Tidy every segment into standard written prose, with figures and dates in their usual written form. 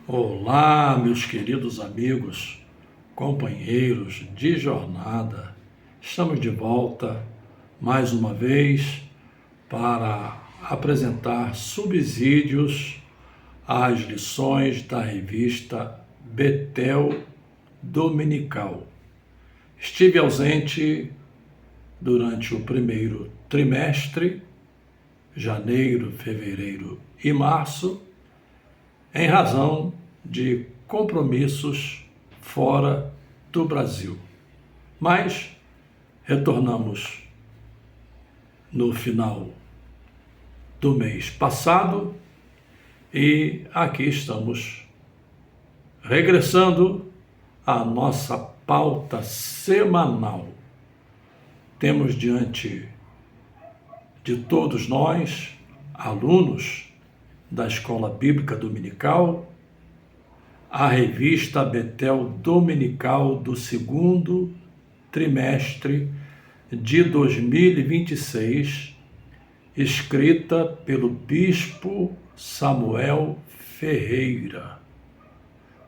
Olá, meus queridos amigos, companheiros de jornada. Estamos de volta mais uma vez para apresentar subsídios às lições da revista Betel Dominical. Estive ausente durante o primeiro trimestre, janeiro, fevereiro e março, em razão de compromissos fora do Brasil. Mas retornamos no final do mês passado e aqui estamos regressando à nossa pauta semanal. Temos diante de todos nós, alunos da Escola Bíblica Dominical, a revista Betel Dominical do segundo trimestre de 2026, escrita pelo Bispo Samuel Ferreira,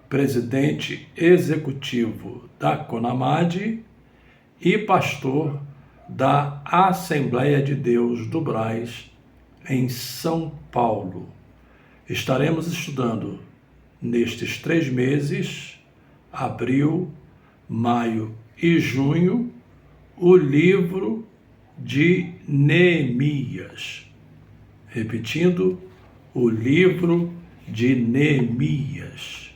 presidente executivo da CONAMAD e pastor da Assembleia de Deus do Brás, em São Paulo. Estaremos estudando nestes 3 meses, abril, maio e junho, o livro de Neemias. Repetindo, o livro de Neemias.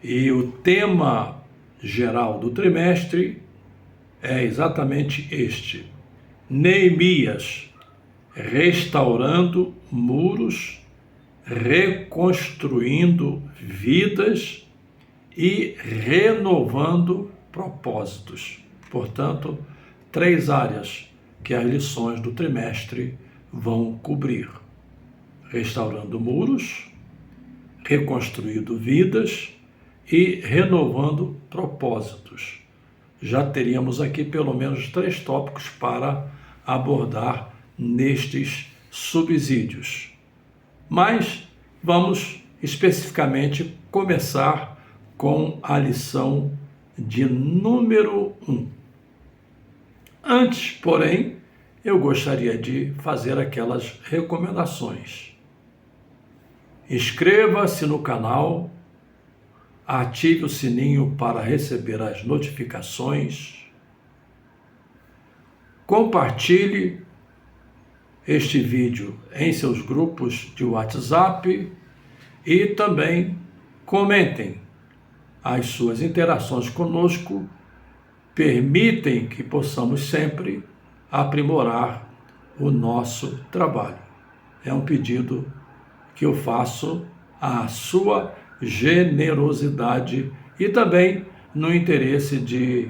E o tema geral do trimestre é exatamente este: Neemias, restaurando muros, reconstruindo vidas e renovando propósitos. Portanto, 3 áreas que as lições do trimestre vão cobrir: restaurando muros, reconstruindo vidas e renovando propósitos. Já teríamos aqui pelo menos 3 tópicos para abordar nestes subsídios. Mas vamos especificamente começar com a lição de número 1. Antes, porém, eu gostaria de fazer aquelas recomendações. Inscreva-se no canal, ative o sininho para receber as notificações, compartilhe este vídeo em seus grupos de WhatsApp e também comentem. As suas interações conosco permitem que possamos sempre aprimorar o nosso trabalho. É um pedido que eu faço à sua generosidade e também no interesse de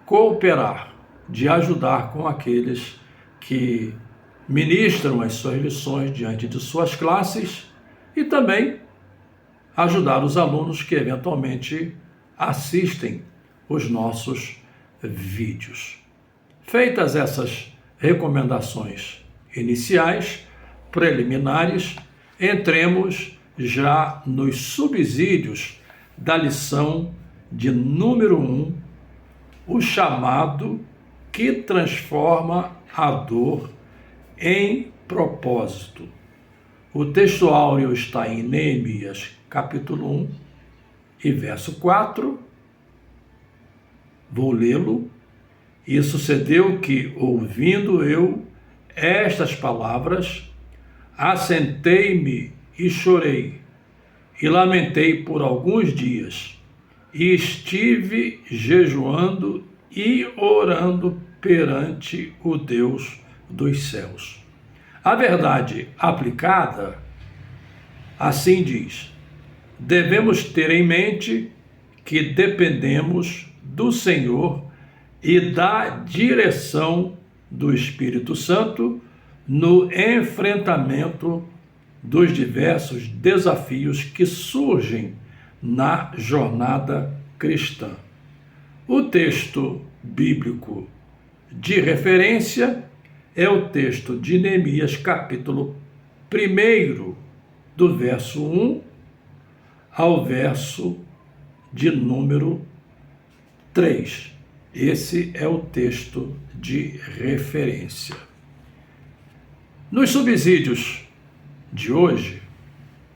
cooperar, de ajudar com aqueles que ministram as suas lições diante de suas classes e também ajudar os alunos que eventualmente assistem os nossos vídeos. Feitas essas recomendações iniciais, preliminares, entremos já nos subsídios da lição de número 1, o chamado que transforma a dor em propósito. O texto áureo está em Neemias, capítulo 1 e verso 4. Vou lê-lo. E sucedeu que, ouvindo eu estas palavras, assentei-me e chorei, e lamentei por alguns dias, e estive jejuando e orando perante o Deus dos céus. A verdade aplicada, assim diz: devemos ter em mente que dependemos do Senhor e da direção do Espírito Santo no enfrentamento dos diversos desafios que surgem na jornada cristã. O texto bíblico de referência é o texto de Neemias, capítulo 1, do verso 1 ao verso de número 3. Esse é o texto de referência. Nos subsídios de hoje,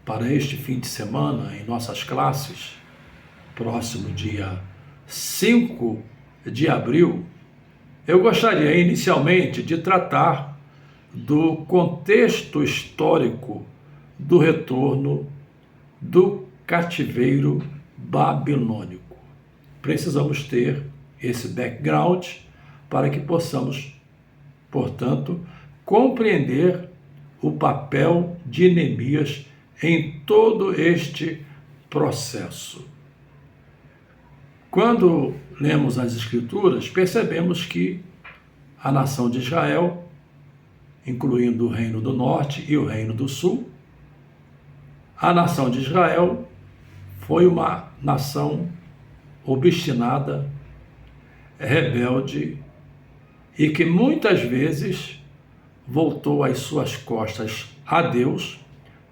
para este fim de semana, em nossas classes, próximo dia 5 de abril, eu gostaria inicialmente de tratar do contexto histórico do retorno do cativeiro babilônico. Precisamos ter esse background para que possamos, portanto, compreender o papel de Neemias em todo este processo. Quando lemos as Escrituras, percebemos que a nação de Israel, incluindo o Reino do Norte e o Reino do Sul, a nação de Israel foi uma nação obstinada, rebelde e que muitas vezes voltou as suas costas a Deus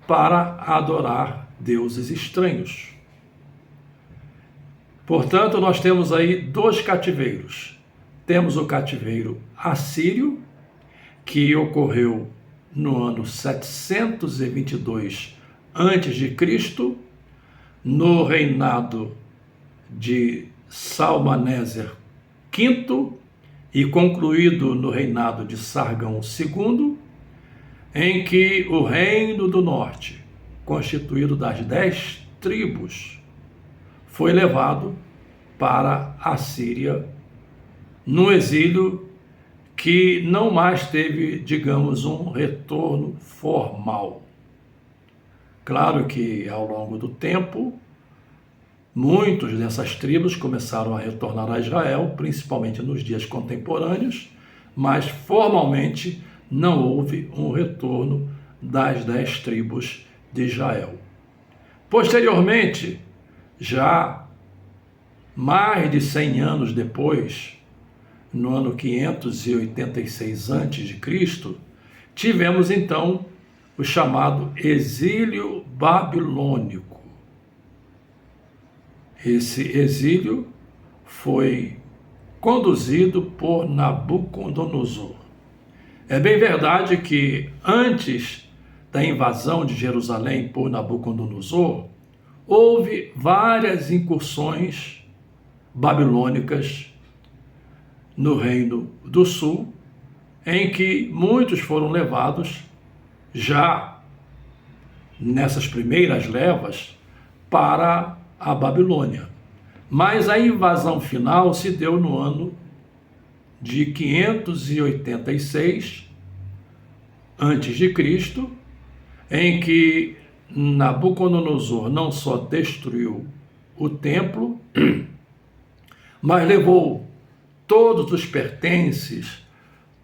para adorar deuses estranhos. Portanto, nós temos aí dois cativeiros. Temos o cativeiro assírio, que ocorreu no ano 722 a.C., no reinado de Salmaneser V e concluído no reinado de Sargão II, em que o Reino do Norte, constituído das 10 tribos, foi levado para a Síria, no exílio que não mais teve, digamos, um retorno formal. Claro que, ao longo do tempo, muitos dessas tribos começaram a retornar a Israel, principalmente nos dias contemporâneos, mas formalmente não houve um retorno das 10 tribos de Israel. Posteriormente, já mais de 100 anos depois, no ano 586 a.C., tivemos então o chamado exílio babilônico. Esse exílio foi conduzido por Nabucodonosor. É bem verdade que antes da invasão de Jerusalém por Nabucodonosor, houve várias incursões babilônicas no Reino do Sul, em que muitos foram levados já nessas primeiras levas para a Babilônia. Mas a invasão final se deu no ano de 586 a.C., em que Nabucodonosor não só destruiu o templo, mas levou todos os pertences,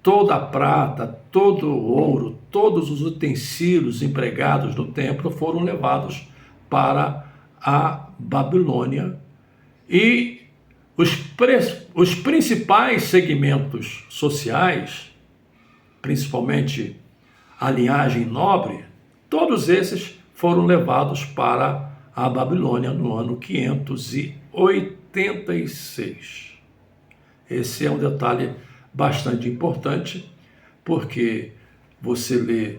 toda a prata, todo o ouro, todos os utensílios empregados no templo foram levados para a Babilônia. E os principais segmentos sociais, principalmente a linhagem nobre, todos esses foram levados para a Babilônia no ano 586. Esse é um detalhe bastante importante, porque você lê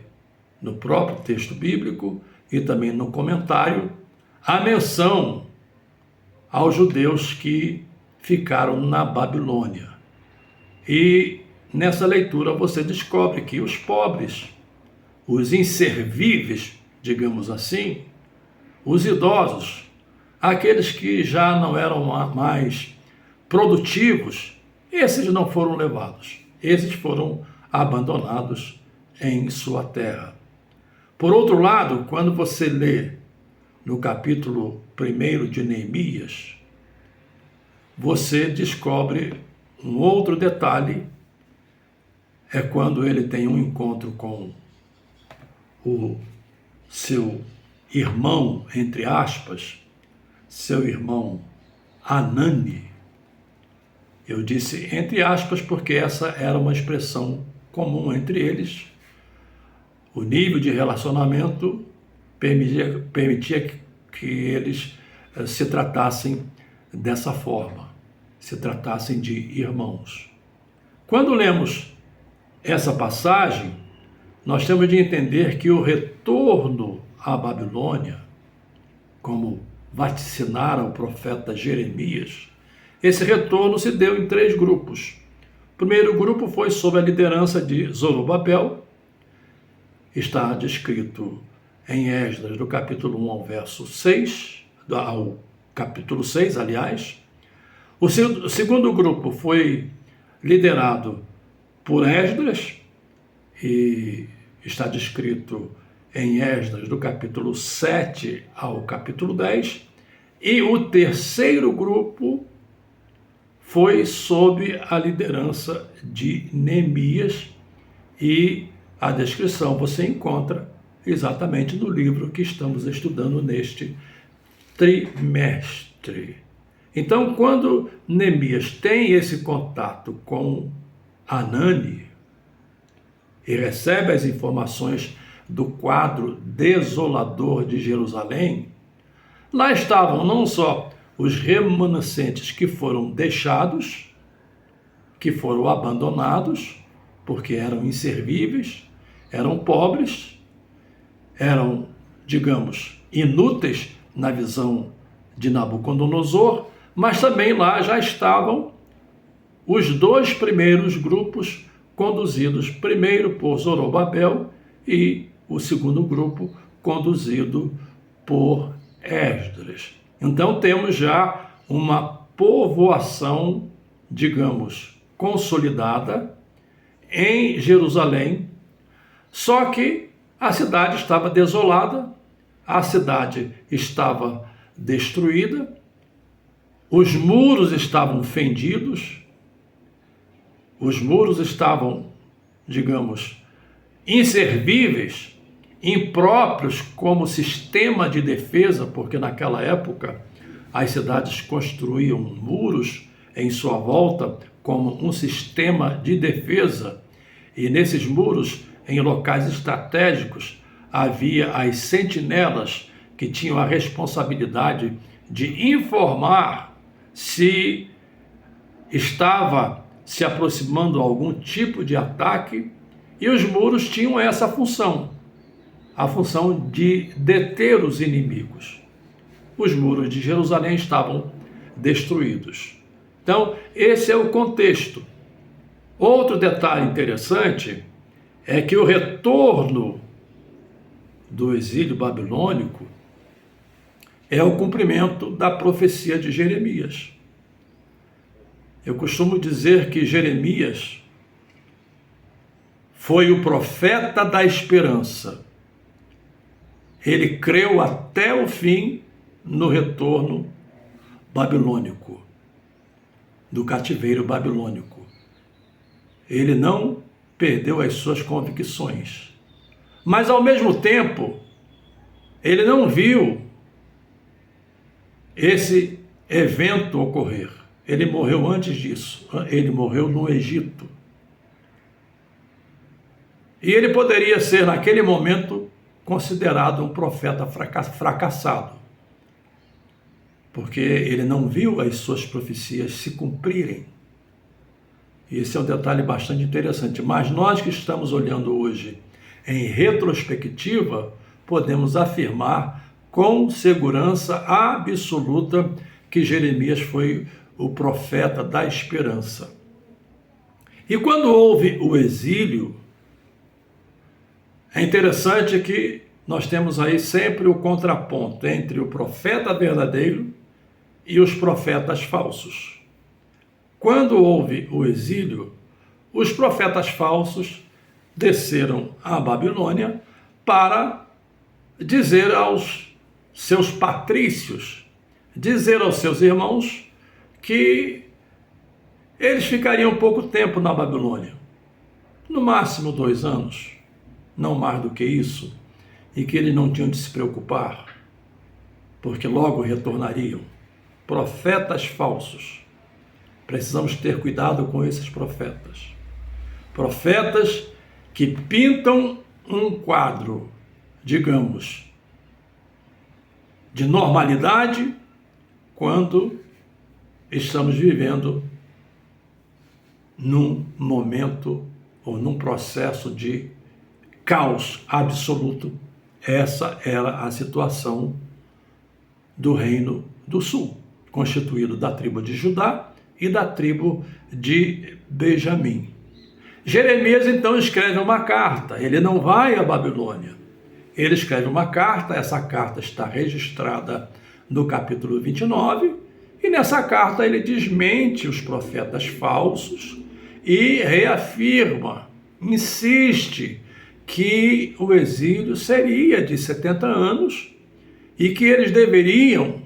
no próprio texto bíblico e também no comentário a menção aos judeus que ficaram na Babilônia. E nessa leitura você descobre que os pobres, os inservíveis, digamos assim, os idosos, aqueles que já não eram mais produtivos, esses não foram levados, esses foram abandonados em sua terra. Por outro lado, quando você lê no capítulo 1 de Neemias, você descobre um outro detalhe, é quando ele tem um encontro com o seu irmão, entre aspas, seu irmão Anani. Eu disse entre aspas porque essa era uma expressão comum entre eles. O nível de relacionamento permitia que eles se tratassem dessa forma, se tratassem de irmãos. Quando lemos essa passagem, nós temos de entender que o retorno à Babilônia, como vaticinara o profeta Jeremias, esse retorno se deu em 3 grupos. O primeiro grupo foi sob a liderança de Zorobabel, está descrito em Esdras, do capítulo 1 ao verso 6, ao capítulo 6, aliás. O segundo grupo foi liderado por Esdras, e está descrito em Esdras, do capítulo 7 ao capítulo 10. E o terceiro grupo foi sob a liderança de Neemias, e a descrição você encontra exatamente no livro que estamos estudando neste trimestre. Então, quando Neemias tem esse contato com Anani e recebe as informações do quadro desolador de Jerusalém, lá estavam não só os remanescentes que foram deixados, que foram abandonados, porque eram inservíveis, eram pobres, eram, digamos, inúteis na visão de Nabucodonosor, mas também lá já estavam os 2 primeiros grupos, conduzidos primeiro por Zorobabel e o segundo grupo conduzido por Esdras. Então temos já uma povoação, digamos, consolidada em Jerusalém, só que a cidade estava desolada, a cidade estava destruída, os muros estavam fendidos, os muros estavam, digamos, inservíveis, impróprios como sistema de defesa, porque naquela época as cidades construíam muros em sua volta como um sistema de defesa, e nesses muros, em locais estratégicos, havia as sentinelas que tinham a responsabilidade de informar se estava se aproximando algum tipo de ataque, e os muros tinham essa função, a função de deter os inimigos. Os muros de Jerusalém estavam destruídos. Então, esse é o contexto. Outro detalhe interessante é que o retorno do exílio babilônico é o cumprimento da profecia de Jeremias. Eu costumo dizer que Jeremias foi o profeta da esperança. Ele creu até o fim no retorno babilônico, do cativeiro babilônico. Ele não perdeu as suas convicções, mas ao mesmo tempo ele não viu esse evento ocorrer. Ele morreu antes disso, ele morreu no Egito. E ele poderia ser, naquele momento, considerado um profeta fracassado, porque ele não viu as suas profecias se cumprirem. E esse é um detalhe bastante interessante. Mas nós que estamos olhando hoje em retrospectiva, podemos afirmar com segurança absoluta que Jeremias foi o profeta da esperança. E quando houve o exílio, é interessante que nós temos aí sempre o contraponto entre o profeta verdadeiro e os profetas falsos. Quando houve o exílio, os profetas falsos desceram à Babilônia para dizer aos seus patrícios, dizer aos seus irmãos que eles ficariam pouco tempo na Babilônia, no máximo 2 anos, não mais do que isso, e que eles não tinham de se preocupar, porque logo retornariam. Profetas falsos. Precisamos ter cuidado com esses profetas. Profetas que pintam um quadro, digamos, de normalidade quando estamos vivendo num momento ou num processo de caos absoluto. Essa era a situação do Reino do Sul, constituído da tribo de Judá e da tribo de Benjamim. Jeremias então escreve uma carta, ele não vai à Babilônia. Ele escreve uma carta, essa carta está registrada no capítulo 29, e nessa carta ele desmente os profetas falsos e reafirma, insiste que o exílio seria de 70 anos e que eles deveriam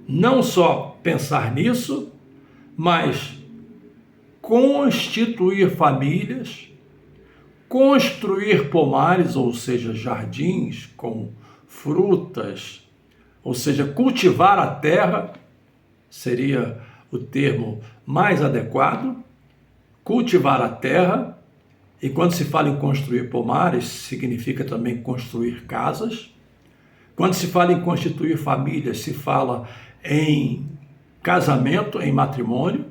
não só pensar nisso, mas constituir famílias, construir pomares, ou seja, jardins com frutas, ou seja, cultivar a terra, seria o termo mais adequado, cultivar a terra, e quando se fala em construir pomares, significa também construir casas. Quando se fala em constituir famílias, se fala em casamento, em matrimônio.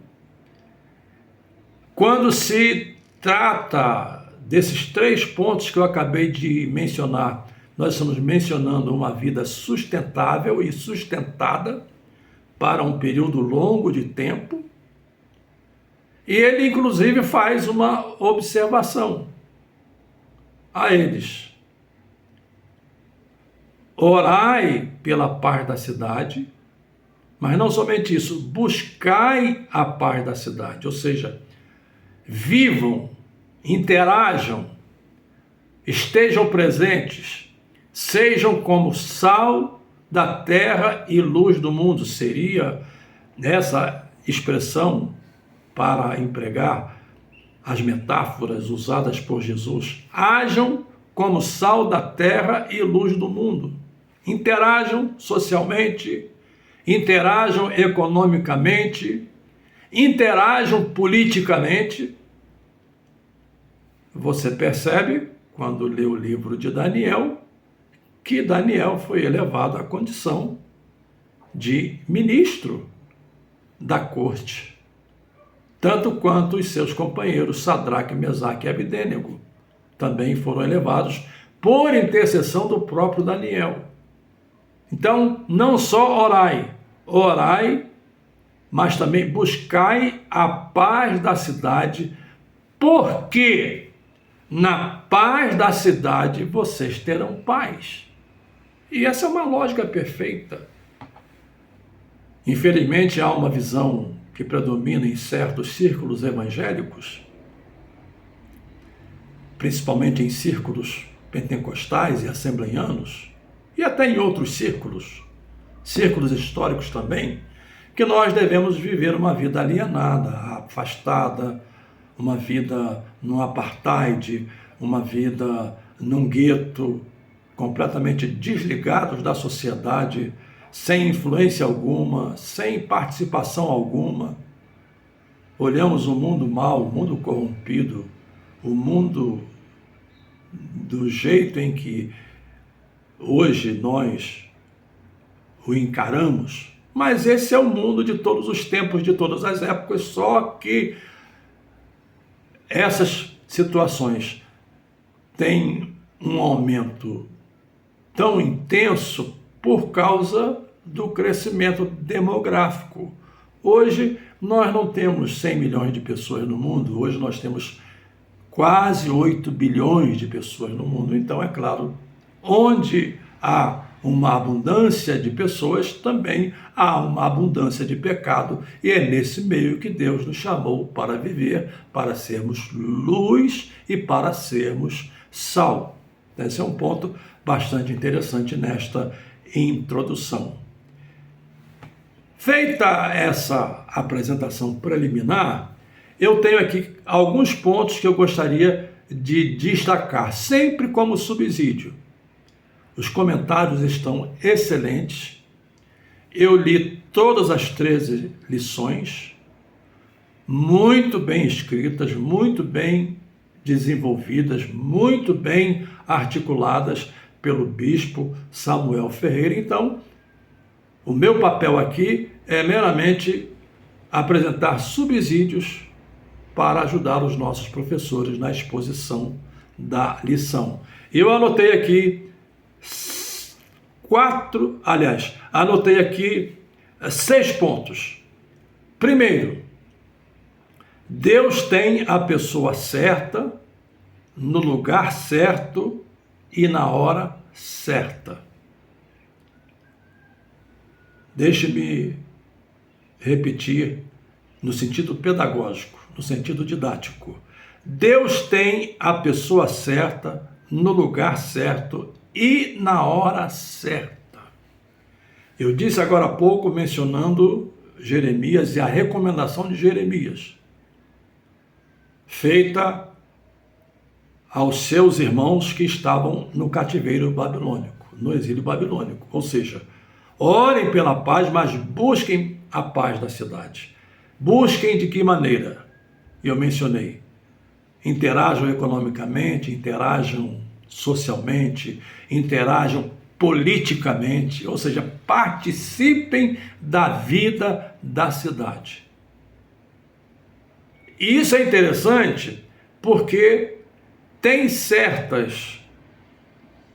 Quando se trata desses 3 pontos que eu acabei de mencionar, nós estamos mencionando uma vida sustentável e sustentada para um período longo de tempo. E ele, inclusive, faz uma observação a eles: orai pela paz da cidade, mas não somente isso, buscai a paz da cidade, ou seja, vivam, interajam, estejam presentes, sejam como sal da terra e luz do mundo. Seria essa expressão para empregar as metáforas usadas por Jesus. Hajam como sal da terra e luz do mundo. Interajam socialmente, interajam economicamente, interajam politicamente. Você percebe, quando lê o livro de Daniel, que Daniel foi elevado à condição de ministro da corte, tanto quanto os seus companheiros Sadraque, Mesaque e Abdênego também foram elevados por intercessão do próprio Daniel. Então, não só orai, mas também buscai a paz da cidade, porque na paz da cidade vocês terão paz. E essa é uma lógica perfeita. Infelizmente, há uma visão que predomina em certos círculos evangélicos, principalmente em círculos pentecostais e assembleianos, e até em outros círculos históricos também, que nós devemos viver uma vida alienada, afastada, uma vida no apartheid, uma vida num gueto, completamente desligados da sociedade, sem influência alguma, sem participação alguma. Olhamos o mundo mau, o mundo corrompido, o mundo do jeito em que hoje nós o encaramos, mas esse é o mundo de todos os tempos, de todas as épocas, só que essas situações têm um aumento tão intenso por causa do crescimento demográfico. Hoje nós não temos 100 milhões de pessoas no mundo, hoje nós temos quase 8 bilhões de pessoas no mundo. Então, é claro, onde há uma abundância de pessoas, também há uma abundância de pecado, e é nesse meio que Deus nos chamou para viver, para sermos luz e para sermos sal. Esse é um ponto bastante interessante nesta introdução. Feita essa apresentação preliminar, eu tenho aqui alguns pontos que eu gostaria de destacar, sempre como subsídio. Os comentários estão excelentes. Eu li todas as 13 lições, muito bem escritas, muito bem desenvolvidas, muito bem articuladas, pelo bispo Samuel Ferreira. Então, o meu papel aqui é meramente apresentar subsídios para ajudar os nossos professores na exposição da lição. Eu anotei aqui anotei aqui 6 pontos. Primeiro, Deus tem a pessoa certa, no lugar certo e na hora certa. Deixe-me repetir no sentido pedagógico, no sentido didático. Deus tem a pessoa certa, no lugar certo e na hora certa. Eu disse agora há pouco, mencionando Jeremias e a recomendação de Jeremias, feita aos seus irmãos que estavam no cativeiro babilônico, no exílio babilônico. Ou seja, orem pela paz, mas busquem a paz da cidade. Busquem de que maneira? Eu mencionei. Interajam economicamente, interajam socialmente, interajam politicamente, ou seja, participem da vida da cidade. E isso é interessante porque tem certas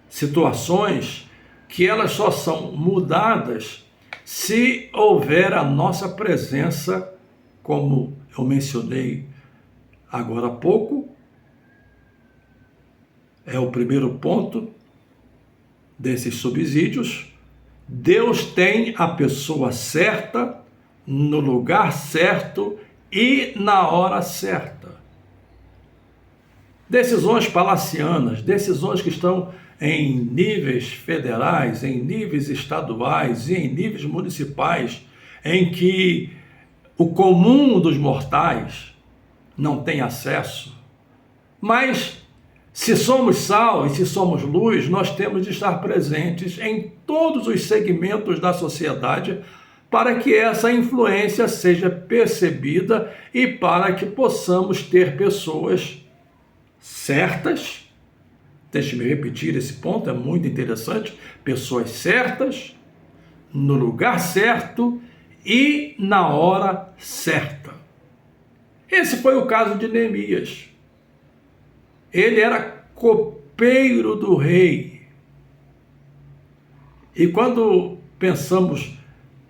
situações que elas só são mudadas se houver a nossa presença, como eu mencionei agora há pouco. É o primeiro ponto desses subsídios. Deus tem a pessoa certa, no lugar certo e na hora certa. Decisões palacianas, decisões que estão em níveis federais, em níveis estaduais e em níveis municipais, em que o comum dos mortais não tem acesso. Mas, se somos sal e se somos luz, nós temos de estar presentes em todos os segmentos da sociedade para que essa influência seja percebida e para que possamos ter pessoas certas. Deixe-me repetir esse ponto, é muito interessante. Pessoas certas, no lugar certo e na hora certa. Esse foi o caso de Neemias. Ele era copeiro do rei. E quando pensamos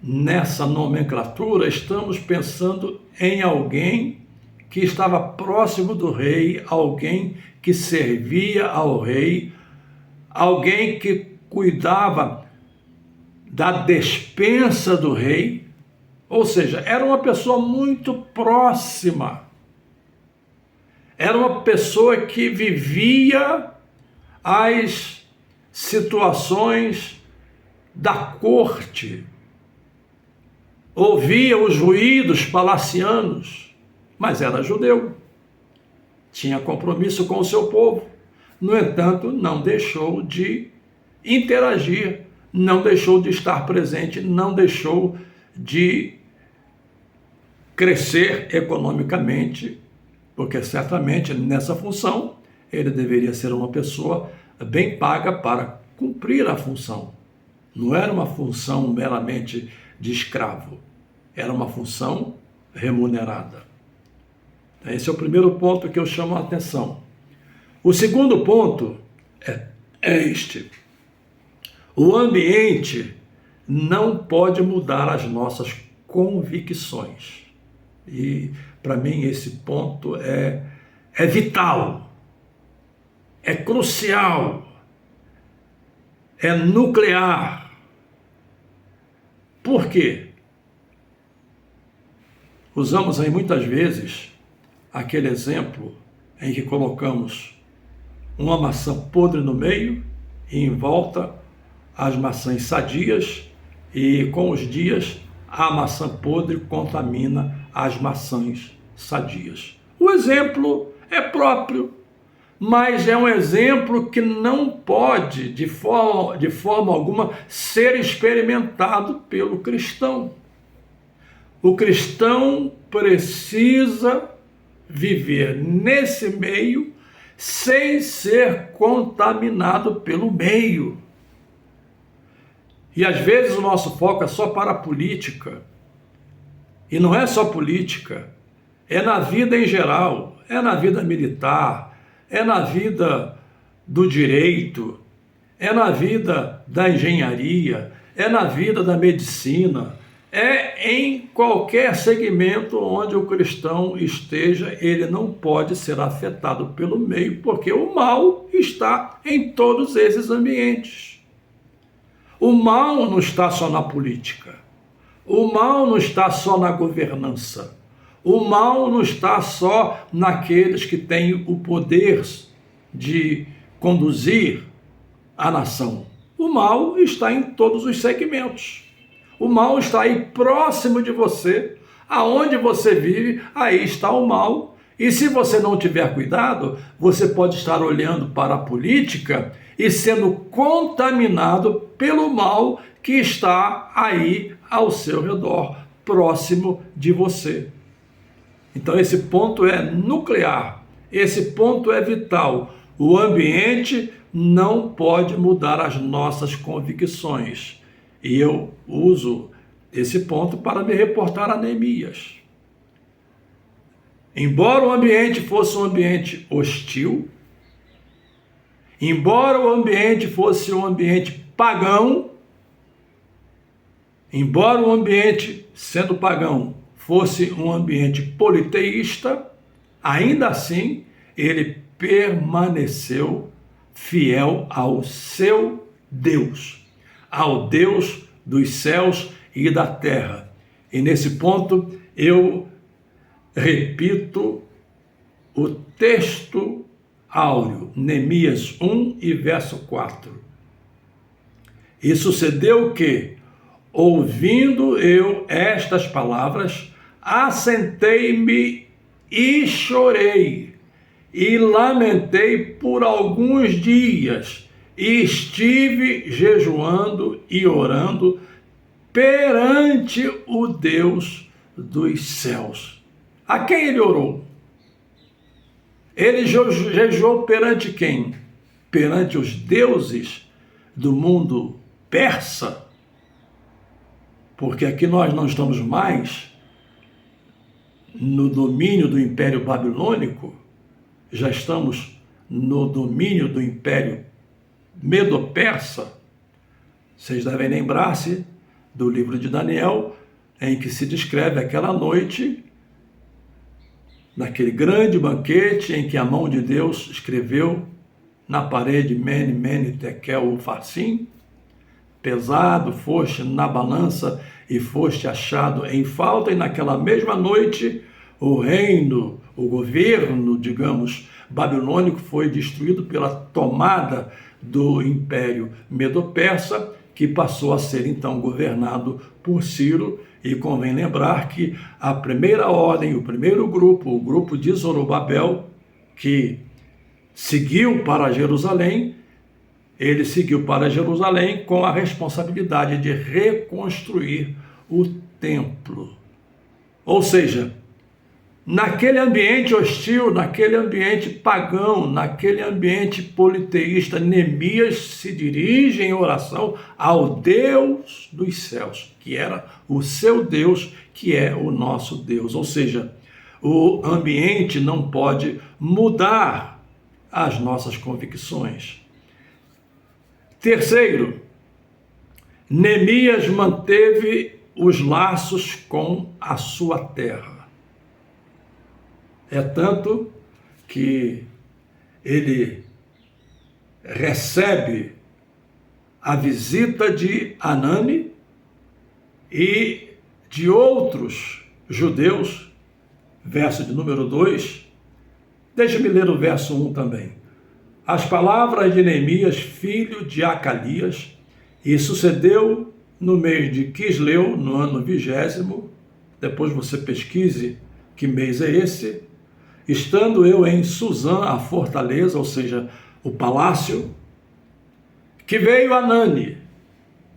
nessa nomenclatura, estamos pensando em alguém que estava próximo do rei, alguém que servia ao rei, alguém que cuidava da despensa do rei, ou seja, era uma pessoa muito próxima. Era uma pessoa que vivia as situações da corte, ouvia os ruídos palacianos, mas era judeu, tinha compromisso com o seu povo. No entanto, não deixou de interagir, não deixou de estar presente, não deixou de crescer economicamente, porque certamente nessa função ele deveria ser uma pessoa bem paga para cumprir a função. Não era uma função meramente de escravo, era uma função remunerada. Esse é o primeiro ponto que eu chamo a atenção. O segundo ponto é este: o ambiente não pode mudar as nossas convicções. E, para mim, esse ponto é vital, é crucial, é nuclear. Por quê? Usamos aí muitas vezes aquele exemplo em que colocamos uma maçã podre no meio e em volta as maçãs sadias, e com os dias a maçã podre contamina as maçãs sadias. O exemplo é próprio, mas é um exemplo que não pode, de forma alguma, ser experimentado pelo cristão. O cristão precisa viver nesse meio sem ser contaminado pelo meio. E às vezes o nosso foco é só para a política. E não é só política, é na vida em geral, é na vida militar, é na vida do direito, é na vida da engenharia, é na vida da medicina, é em qualquer segmento onde o cristão esteja, ele não pode ser afetado pelo meio, porque o mal está em todos esses ambientes. O mal não está só na política, o mal não está só na governança, o mal não está só naqueles que têm o poder de conduzir a nação. O mal está em todos os segmentos. O mal está aí próximo de você, aonde você vive, aí está o mal. E se você não tiver cuidado, você pode estar olhando para a política e sendo contaminado pelo mal que está aí ao seu redor, próximo de você. Então esse ponto é nuclear, esse ponto é vital. O ambiente não pode mudar as nossas convicções. E eu uso esse ponto para me reportar a Neemias. Embora o ambiente fosse um ambiente hostil, embora o ambiente fosse um ambiente pagão, embora o ambiente, sendo pagão, fosse um ambiente politeísta, ainda assim ele permaneceu fiel ao seu Deus, ao Deus dos céus e da terra. E nesse ponto eu repito o texto áureo, Neemias 1 e verso 4. E sucedeu que, ouvindo eu estas palavras, assentei-me e chorei, e lamentei por alguns dias, e estive jejuando e orando perante o Deus dos céus. A quem ele orou? Ele jejuou perante quem? Perante os deuses do mundo persa? Porque aqui nós não estamos mais no domínio do Império Babilônico, já estamos no domínio do Império Medo-Persa. Vocês devem lembrar-se do livro de Daniel, em que se descreve aquela noite, naquele grande banquete em que a mão de Deus escreveu na parede Mene, Mene, Tekel, Ufarsim, pesado foste na balança e foste achado em falta, e naquela mesma noite o reino, o governo, digamos, babilônico foi destruído pela tomada do Império Medo-Persa, que passou a ser então governado por Ciro. E convém lembrar que a primeira ordem, o primeiro grupo, o grupo de Zorobabel, que seguiu para Jerusalém, ele seguiu para Jerusalém com a responsabilidade de reconstruir o templo. Ou seja, naquele ambiente hostil, naquele ambiente pagão, naquele ambiente politeísta, Neemias se dirige em oração ao Deus dos céus, que era o seu Deus, que é o nosso Deus. Ou seja, o ambiente não pode mudar as nossas convicções. Terceiro, Neemias manteve os laços com a sua terra. É tanto que ele recebe a visita de Anani e de outros judeus, verso de número 2. Deixe-me ler o verso 1 também. As palavras de Neemias, filho de Acalias, e sucedeu no mês de Quisleu, no ano 20º, depois você pesquise que mês é esse, estando eu em Suzã, a fortaleza, ou seja, o palácio, que veio Hanani,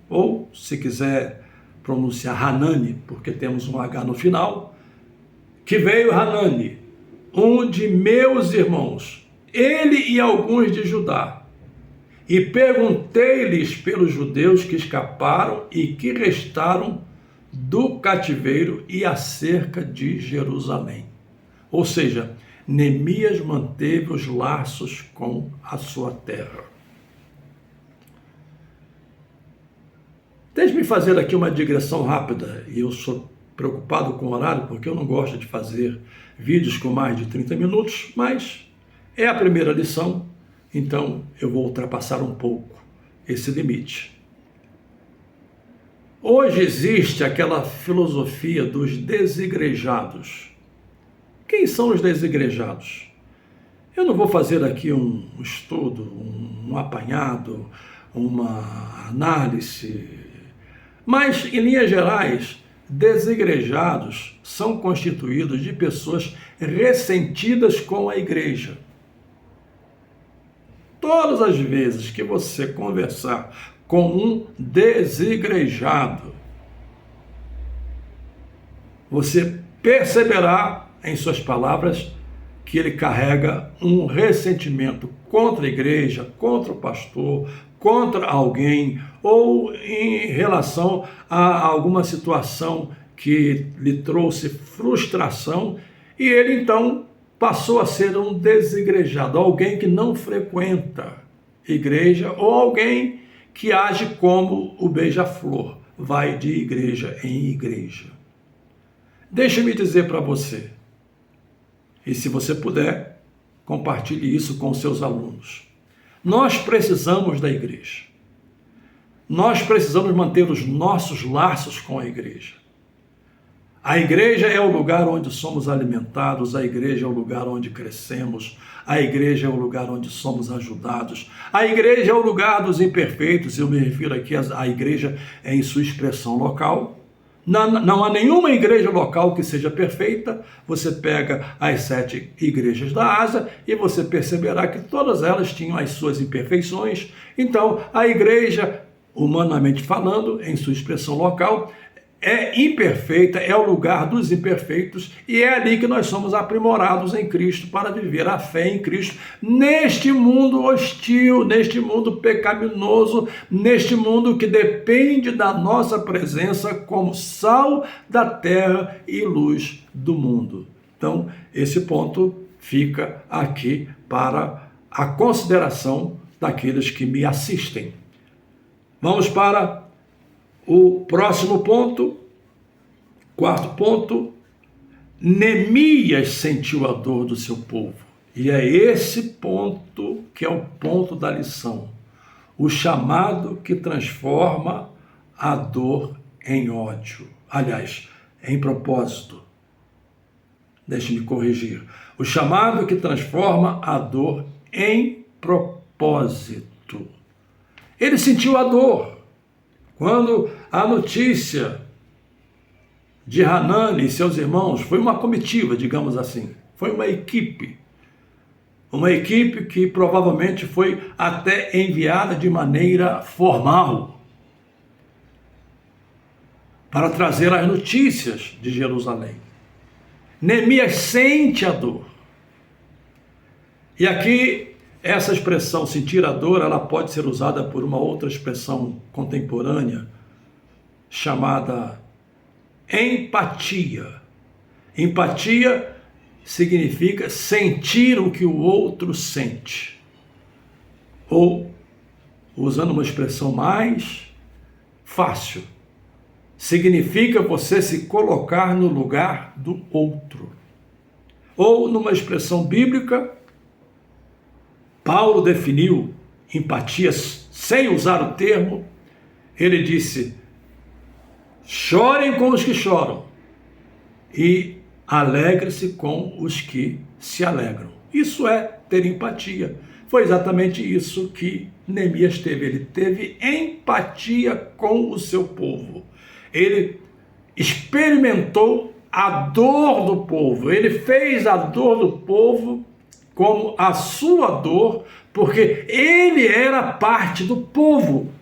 ou se quiser pronunciar Hanani, porque temos um H no final, que veio Hanani, um de meus irmãos, ele e alguns de Judá. E perguntei-lhes pelos judeus que escaparam e que restaram do cativeiro e acerca de Jerusalém. Ou seja, Neemias manteve os laços com a sua terra. Deixe-me fazer aqui uma digressão rápida, e eu sou preocupado com o horário, porque eu não gosto de fazer vídeos com mais de 30 minutos, mas é a primeira lição, então eu vou ultrapassar um pouco esse limite. Hoje existe aquela filosofia dos desigrejados. Quem são os desigrejados? Eu não vou fazer aqui um estudo, um apanhado, uma análise, mas, em linhas gerais, desigrejados são constituídos de pessoas ressentidas com a igreja. Todas as vezes que você conversar com um desigrejado, você perceberá em suas palavras que ele carrega um ressentimento contra a igreja, contra o pastor, contra alguém, ou em relação a alguma situação que lhe trouxe frustração, e ele então passou a ser um desigrejado, alguém que não frequenta igreja, ou alguém que age como o beija-flor, vai de igreja em igreja. Deixe-me dizer para você, e se você puder, compartilhe isso com seus alunos. Nós precisamos da igreja. Nós precisamos manter os nossos laços com a igreja. A igreja é o lugar onde somos alimentados, a igreja é o lugar onde crescemos, a igreja é o lugar onde somos ajudados, a igreja é o lugar dos imperfeitos. Eu me refiro aqui à igreja em sua expressão local. Não há nenhuma igreja local que seja perfeita. Você pega as 7 igrejas da Ásia e você perceberá que todas elas tinham as suas imperfeições. Então, a igreja, humanamente falando, em sua expressão local, é imperfeita, é o lugar dos imperfeitos, e é ali que nós somos aprimorados em Cristo para viver a fé em Cristo neste mundo hostil, neste mundo pecaminoso, neste mundo que depende da nossa presença como sal da terra e luz do mundo. Então, esse ponto fica aqui para a consideração daqueles que me assistem. Vamos para o próximo ponto, quarto ponto. Neemias sentiu a dor do seu povo. E é esse ponto que é o ponto da lição. O chamado que transforma a dor em ódio. Aliás, em propósito. Deixe-me corrigir. O chamado que transforma a dor em propósito. Ele sentiu a dor. Quando a notícia de Hanani e seus irmãos foi uma comitiva, digamos assim, foi uma equipe que provavelmente foi até enviada de maneira formal para trazer as notícias de Jerusalém. Neemias sente a dor. E aqui, essa expressão, sentir a dor, ela pode ser usada por uma outra expressão contemporânea, chamada empatia. Empatia significa sentir o que o outro sente. Ou, usando uma expressão mais fácil, significa você se colocar no lugar do outro. Ou, numa expressão bíblica, Paulo definiu empatia sem usar o termo. Ele disse: chorem com os que choram e alegre-se com os que se alegram. Isso é ter empatia. Foi exatamente isso que Neemias teve. Ele teve empatia com o seu povo. Ele experimentou a dor do povo. Ele fez a dor do povo como a sua dor, porque ele era parte do povo.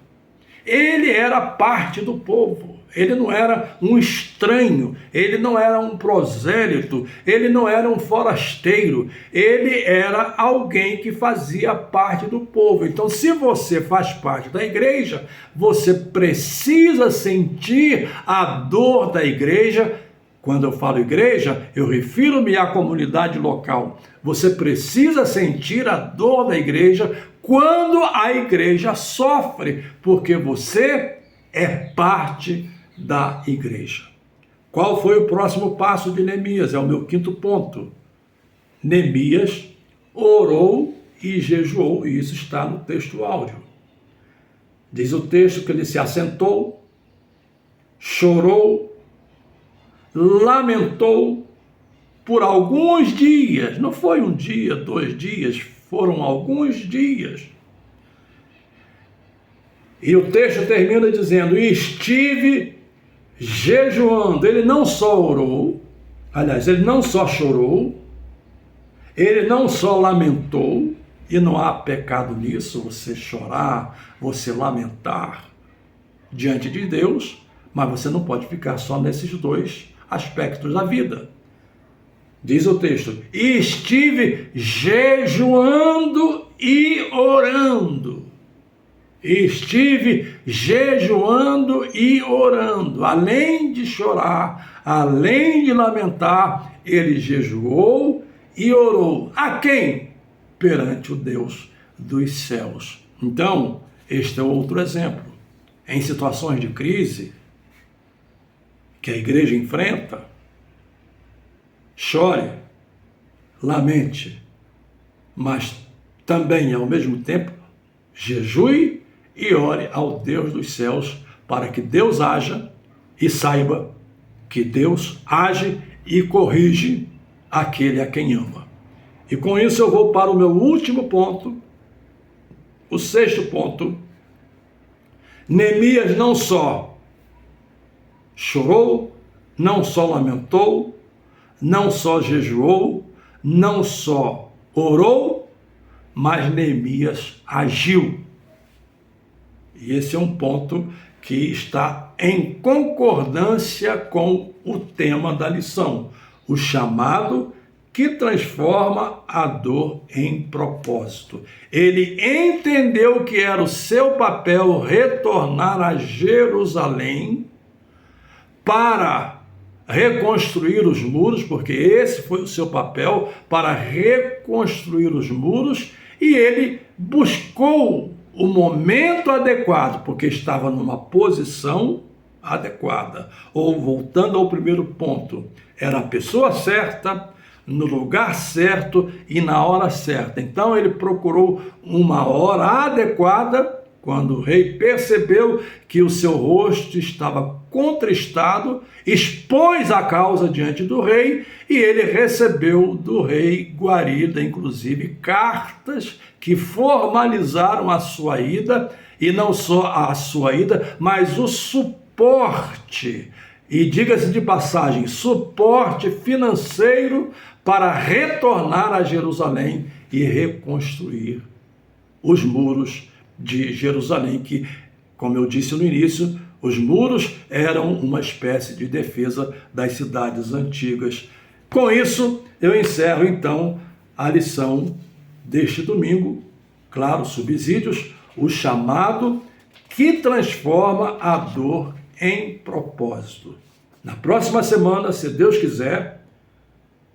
Ele era parte do povo. ele não era um estranho, ele não era um prosélito, ele não era um forasteiro, ele era alguém que fazia parte do povo. Então, se você faz parte da igreja, você precisa sentir a dor da igreja. Quando eu falo igreja, eu refiro-me à comunidade local. Você precisa sentir a dor da igreja quando a igreja sofre, porque você é parte da igreja. Qual foi o próximo passo de Neemias? É o meu quinto ponto. Neemias orou e jejuou, e isso está no texto áudio. Diz o texto que ele se assentou, chorou, lamentou por alguns dias. Não foi um dia, 2 dias, foram alguns dias. E o texto termina dizendo: e estive jejuando. Ele não só orou, aliás, ele não só chorou, ele não só lamentou, e não há pecado nisso, você chorar, você lamentar diante de Deus, mas você não pode ficar só nesses 2 aspectos da vida. Diz o texto: e estive jejuando e orando. Estive jejuando e orando. Além de chorar, além de lamentar, ele jejuou e orou. A quem? Perante o Deus dos céus. Então, este é outro exemplo. Em situações de crise que a igreja enfrenta, chore, lamente, mas também, ao mesmo tempo, jejue e ore ao Deus dos céus, para que Deus haja e saiba que Deus age e corrige aquele a quem ama. E com isso eu vou para o meu último ponto, o 6º ponto. Neemias não só chorou, não só lamentou, não só jejuou, não só orou, mas Neemias agiu. E esse é um ponto que está em concordância com o tema da lição, o chamado que transforma a dor em propósito. Ele entendeu que era o seu papel retornar a Jerusalém para reconstruir os muros, porque esse foi o seu papel, para reconstruir os muros, e ele buscou o momento adequado, porque estava numa posição adequada. Ou, voltando ao primeiro ponto, era a pessoa certa, no lugar certo e na hora certa. Então ele procurou uma hora adequada, quando o rei percebeu que o seu rosto estava contristado, expôs a causa diante do rei, e ele recebeu do rei guarida, inclusive cartas que formalizaram a sua ida, e não só a sua ida, mas o suporte, e diga-se de passagem, suporte financeiro para retornar a Jerusalém e reconstruir os muros de Jerusalém, que, como eu disse no início, os muros eram uma espécie de defesa das cidades antigas. Com isso, eu encerro então a lição deste domingo. Claro, subsídios, o chamado que transforma a dor em propósito. Na próxima semana, se Deus quiser,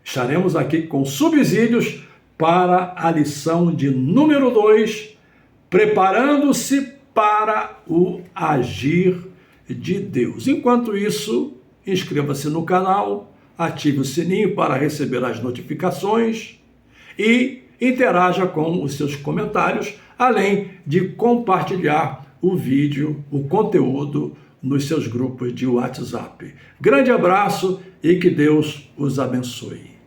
estaremos aqui com subsídios para a lição de número 2, preparando-se para o agir de Deus. Enquanto isso, inscreva-se no canal, ative o sininho para receber as notificações e interaja com os seus comentários, além de compartilhar o vídeo, o conteúdo nos seus grupos de WhatsApp. Grande abraço e que Deus os abençoe.